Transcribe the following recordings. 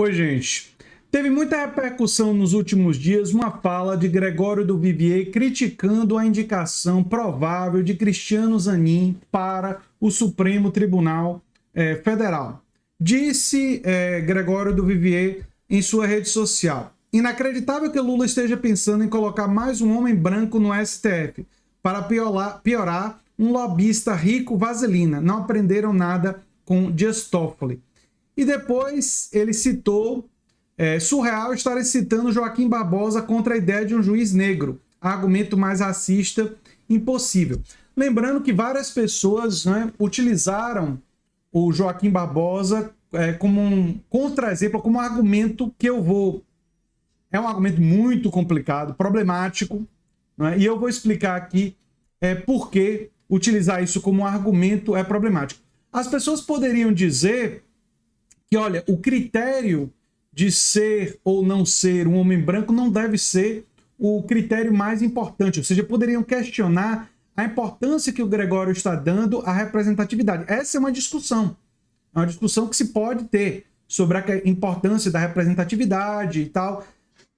Oi, gente. Teve muita repercussão nos últimos dias uma fala de Gregório do Vivier criticando a indicação provável de Cristiano Zanin para o Supremo Tribunal Federal. Disse Gregório do Vivier em sua rede social: inacreditável que Lula esteja pensando em colocar mais um homem branco no STF para piorar um lobista rico vaselina. Não aprenderam nada com Dias Toffoli. E depois ele citou, surreal estar citando Joaquim Barbosa contra a ideia de um juiz negro, argumento mais racista impossível. Lembrando que várias pessoas, né, utilizaram o Joaquim Barbosa como um contra-exemplo, como um argumento que eu vou... É um argumento muito complicado, problemático, né, e eu vou explicar aqui por que utilizar isso como um argumento é problemático. As pessoas poderiam dizer que, olha, o critério de ser ou não ser um homem branco não deve ser o critério mais importante. Ou seja, poderiam questionar a importância que o Gregório está dando à representatividade. Essa é uma discussão que se pode ter sobre a importância da representatividade e tal.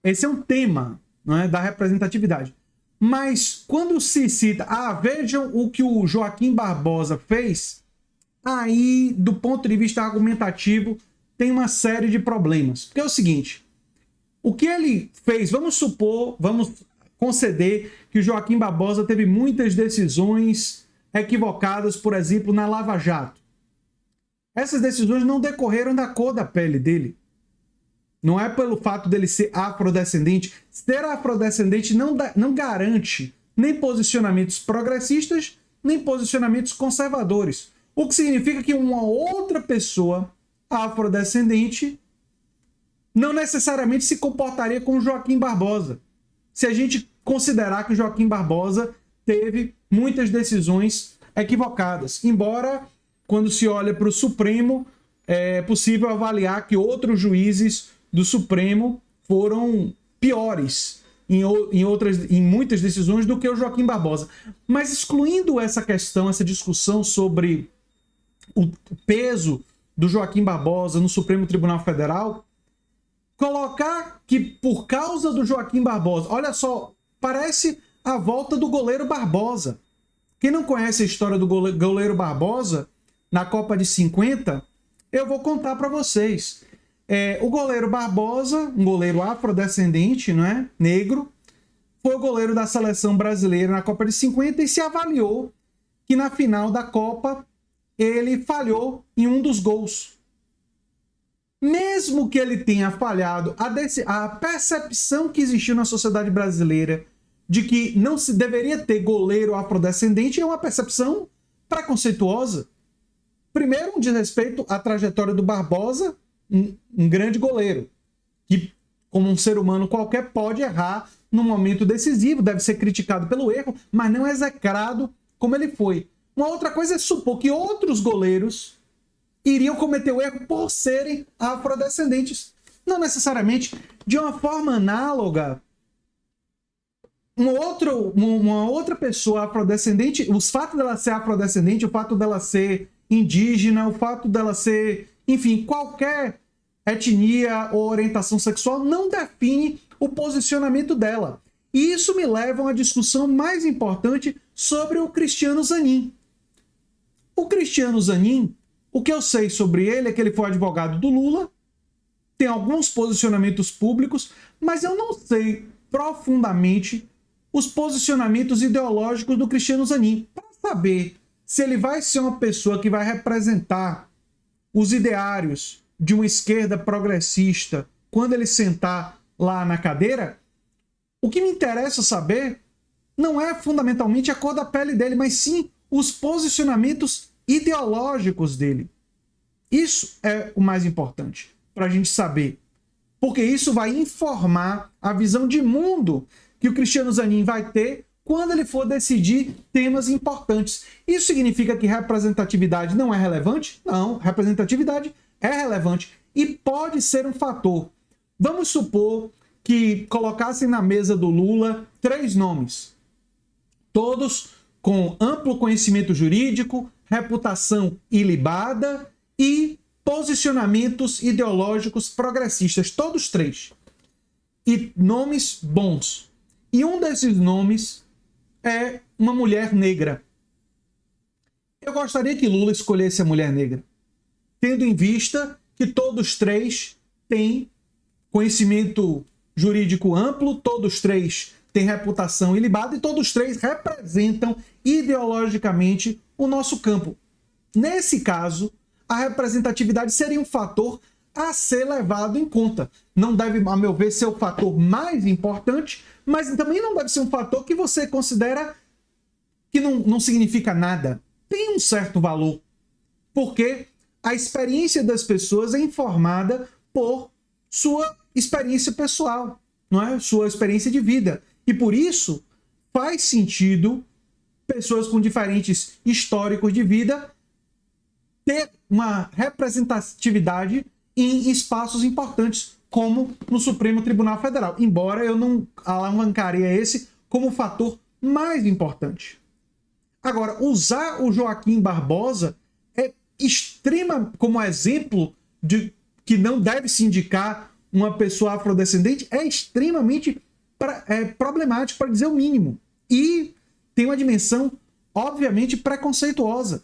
Esse é um tema, não é, da representatividade. Mas quando se cita, vejam o que o Joaquim Barbosa fez, aí, do ponto de vista argumentativo, tem uma série de problemas. Porque é o seguinte, o que ele fez, vamos conceder que o Joaquim Barbosa teve muitas decisões equivocadas, por exemplo, na Lava Jato. Essas decisões não decorreram da cor da pele dele. Não é pelo fato dele ser afrodescendente. Ser afrodescendente não garante nem posicionamentos progressistas, nem posicionamentos conservadores. O que significa que uma outra pessoa afrodescendente não necessariamente se comportaria como Joaquim Barbosa. Se a gente considerar que o Joaquim Barbosa teve muitas decisões equivocadas. Embora, quando se olha para o Supremo, é possível avaliar que outros juízes do Supremo foram piores em muitas decisões do que o Joaquim Barbosa. Mas excluindo essa questão, essa discussão sobre o peso do Joaquim Barbosa no Supremo Tribunal Federal, colocar que por causa do Joaquim Barbosa, olha só, parece a volta do goleiro Barbosa. Quem não conhece a história do goleiro Barbosa, na Copa de 50, eu vou contar para vocês. O goleiro Barbosa, um goleiro afrodescendente, não é? Negro, foi o goleiro da seleção brasileira na Copa de 50 e se avaliou que na final da Copa ele falhou em um dos gols. Mesmo que ele tenha falhado, a percepção que existiu na sociedade brasileira de que não se deveria ter goleiro afrodescendente é uma percepção preconceituosa. Primeiro, um desrespeito à trajetória do Barbosa, um grande goleiro, que, como um ser humano qualquer, pode errar num momento decisivo, deve ser criticado pelo erro, mas não execrado como ele foi. Uma outra coisa é supor que outros goleiros iriam cometer o erro por serem afrodescendentes. Não necessariamente. De uma forma análoga, uma outra pessoa afrodescendente, o fato dela ser afrodescendente, o fato dela ser indígena, o fato dela ser, enfim, qualquer etnia ou orientação sexual não define o posicionamento dela. E isso me leva a uma discussão mais importante sobre o Cristiano Zanin. O Cristiano Zanin, o que eu sei sobre ele é que ele foi advogado do Lula, tem alguns posicionamentos públicos, mas eu não sei profundamente os posicionamentos ideológicos do Cristiano Zanin, para saber se ele vai ser uma pessoa que vai representar os ideários de uma esquerda progressista quando ele sentar lá na cadeira. O que me interessa saber não é fundamentalmente a cor da pele dele, mas sim os posicionamentos ideológicos dele. Isso é o mais importante para a gente saber, porque isso vai informar a visão de mundo que o Cristiano Zanin vai ter quando ele for decidir temas importantes. Isso significa que representatividade não é relevante? Não, representatividade é relevante e pode ser um fator. Vamos supor que colocassem na mesa do Lula 3 nomes, todos com amplo conhecimento jurídico, reputação ilibada e posicionamentos ideológicos progressistas, todos três. E nomes bons. E um desses nomes é uma mulher negra. Eu gostaria que Lula escolhesse a mulher negra, tendo em vista que todos três têm conhecimento jurídico amplo, todos três têm reputação ilibada e todos três representam ideologicamente o nosso campo. Nesse caso, a representatividade seria um fator a ser levado em conta. Não deve, a meu ver, ser o fator mais importante, mas também não deve ser um fator que você considera que não significa nada. Tem um certo valor, porque a experiência das pessoas é informada por sua experiência pessoal, não é? Sua experiência de vida. E por isso faz sentido pessoas com diferentes históricos de vida ter uma representatividade em espaços importantes, como no Supremo Tribunal Federal, embora eu não alavancaria esse como o fator mais importante. Agora, usar o Joaquim Barbosa é extrema como exemplo de que não deve se indicar uma pessoa afrodescendente, é extremamente problemático, para dizer o mínimo. E tem uma dimensão, obviamente, preconceituosa.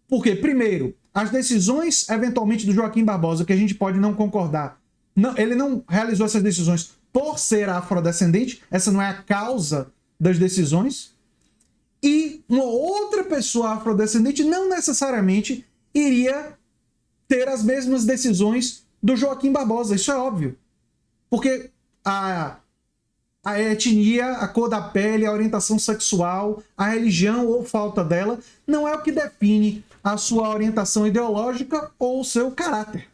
Porque, primeiro, as decisões, eventualmente, do Joaquim Barbosa, que a gente pode não concordar, ele não realizou essas decisões por ser afrodescendente, essa não é a causa das decisões. E uma outra pessoa afrodescendente não necessariamente iria ter as mesmas decisões do Joaquim Barbosa. Isso é óbvio. Porque a etnia, a cor da pele, a orientação sexual, a religião ou falta dela, não é o que define a sua orientação ideológica ou o seu caráter.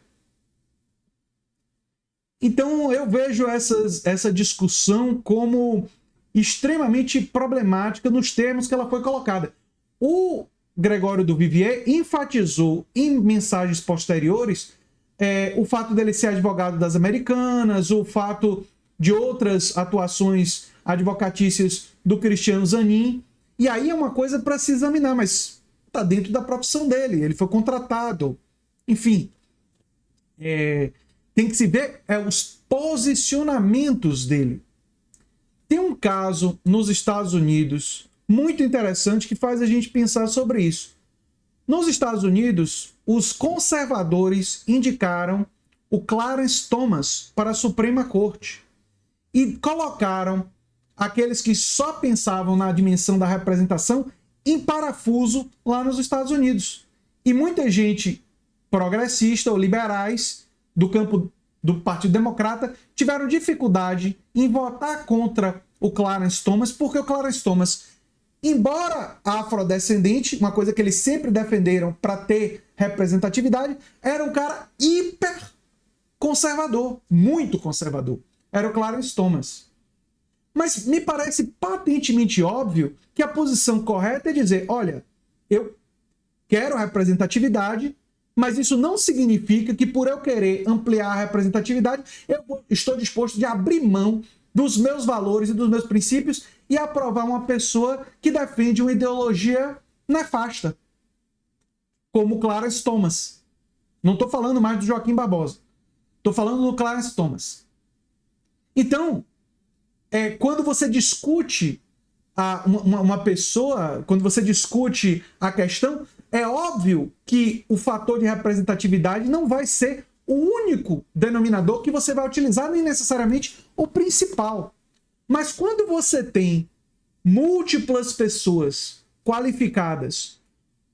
Então eu vejo essa discussão como extremamente problemática nos termos que ela foi colocada. O Gregório do Vivier enfatizou em mensagens posteriores o fato dele ser advogado das Americanas, o fato de outras atuações advocatícias do Cristiano Zanin, e aí é uma coisa para se examinar, mas está dentro da profissão dele, ele foi contratado, enfim. Tem que se ver os posicionamentos dele. Tem um caso nos Estados Unidos muito interessante que faz a gente pensar sobre isso. Nos Estados Unidos, os conservadores indicaram o Clarence Thomas para a Suprema Corte e colocaram aqueles que só pensavam na dimensão da representação em parafuso lá nos Estados Unidos. E muita gente progressista ou liberais do campo do Partido Democrata tiveram dificuldade em votar contra o Clarence Thomas, porque o Clarence Thomas, embora afrodescendente, uma coisa que eles sempre defenderam para ter representatividade, era um cara hiper conservador, muito conservador. Era o Clarence Thomas. Mas me parece patentemente óbvio que a posição correta é dizer, olha, eu quero representatividade, mas isso não significa que por eu querer ampliar a representatividade, eu estou disposto a abrir mão dos meus valores e dos meus princípios e aprovar uma pessoa que defende uma ideologia nefasta, como Clarence Thomas. Não estou falando mais do Joaquim Barbosa. Estou falando do Clarence Thomas. Então, quando você discute uma pessoa, quando você discute a questão, é óbvio que o fator de representatividade não vai ser o único denominador que você vai utilizar, nem necessariamente o principal. Mas quando você tem múltiplas pessoas qualificadas,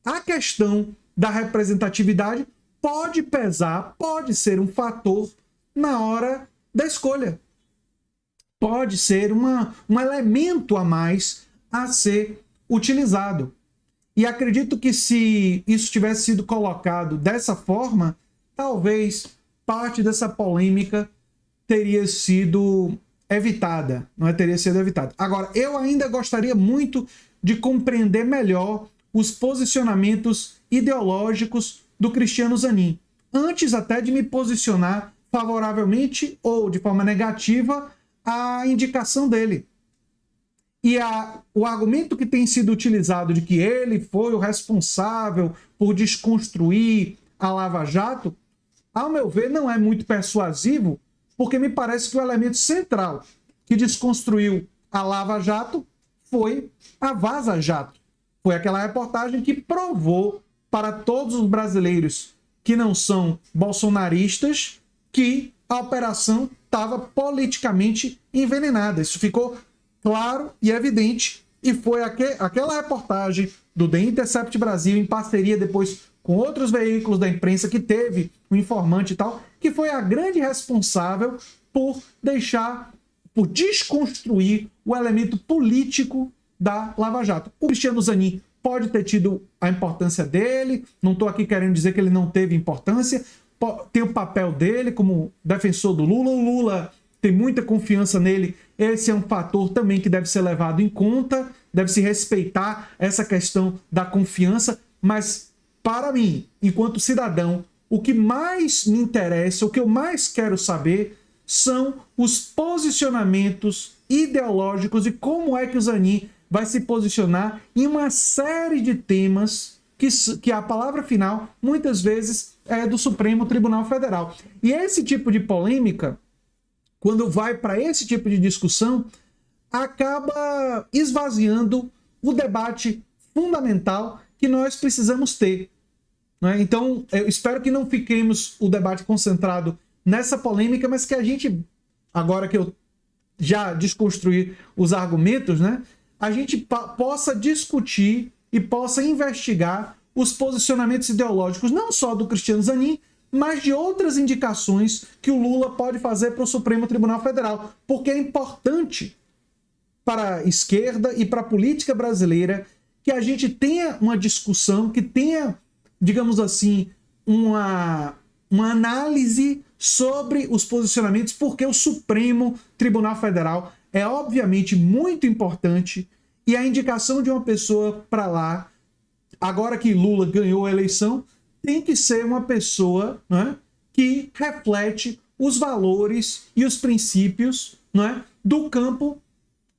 a questão da representatividade pode pesar, pode ser um fator na hora da escolha. Pode ser um elemento a mais a ser utilizado. E acredito que se isso tivesse sido colocado dessa forma, talvez parte dessa polêmica teria sido evitada, não é? Teria sido evitada. Agora, eu ainda gostaria muito de compreender melhor os posicionamentos ideológicos do Cristiano Zanin, antes até de me posicionar favoravelmente ou de forma negativa à indicação dele. E o argumento que tem sido utilizado de que ele foi o responsável por desconstruir a Lava Jato, ao meu ver, não é muito persuasivo, porque me parece que o elemento central que desconstruiu a Lava Jato foi a Vaza Jato. Foi aquela reportagem que provou para todos os brasileiros que não são bolsonaristas que a operação estava politicamente envenenada. Isso ficou claro e evidente, e foi aquela reportagem do The Intercept Brasil, em parceria depois com outros veículos da imprensa, que teve um informante e tal, que foi a grande responsável por desconstruir o elemento político da Lava Jato. O Cristiano Zanin pode ter tido a importância dele, não estou aqui querendo dizer que ele não teve importância, tem o papel dele como defensor do Lula. O Lula tem muita confiança nele, esse é um fator também que deve ser levado em conta, deve se respeitar essa questão da confiança, mas para mim, enquanto cidadão, o que mais me interessa, o que eu mais quero saber são os posicionamentos ideológicos e como é que o Zanin vai se posicionar em uma série de temas que a palavra final, muitas vezes, é do Supremo Tribunal Federal. E esse tipo de polêmica, quando vai para esse tipo de discussão, acaba esvaziando o debate fundamental que nós precisamos ter. Né? Então, eu espero que não fiquemos o debate concentrado nessa polêmica, mas que a gente, agora que eu já desconstruí os argumentos, né, a gente possa discutir e possa investigar os posicionamentos ideológicos, não só do Cristiano Zanin, mas de outras indicações que o Lula pode fazer para o Supremo Tribunal Federal, porque é importante para a esquerda e para a política brasileira que a gente tenha uma discussão, que tenha, digamos assim, uma análise sobre os posicionamentos, porque o Supremo Tribunal Federal é obviamente muito importante e a indicação de uma pessoa para lá, agora que Lula ganhou a eleição, tem que ser uma pessoa, né, que reflete os valores e os princípios, né, do campo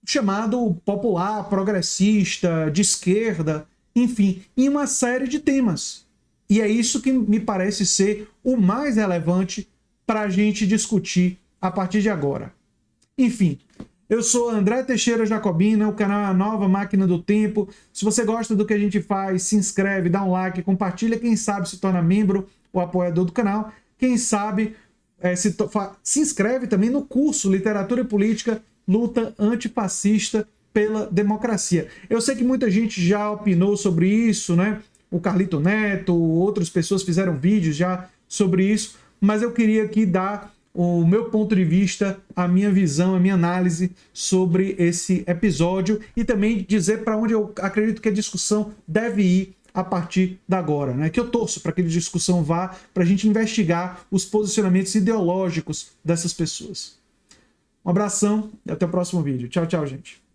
chamado popular, progressista, de esquerda, enfim, em uma série de temas. E é isso que me parece ser o mais relevante para a gente discutir a partir de agora. Enfim, eu sou André Teixeira Jacobina, o canal é a Nova Máquina do Tempo. Se você gosta do que a gente faz, se inscreve, dá um like, compartilha, quem sabe se torna membro ou apoiador do canal. Quem sabe se inscreve também no curso Literatura e Política, Luta Antifascista pela Democracia. Eu sei que muita gente já opinou sobre isso, né? O Carlito Neto, outras pessoas fizeram vídeos já sobre isso, mas eu queria aqui dar o meu ponto de vista, a minha visão, a minha análise sobre esse episódio e também dizer para onde eu acredito que a discussão deve ir a partir de agora, né? Que eu torço para que a discussão vá, para a gente investigar os posicionamentos ideológicos dessas pessoas. Um abração e até o próximo vídeo. Tchau, tchau, gente.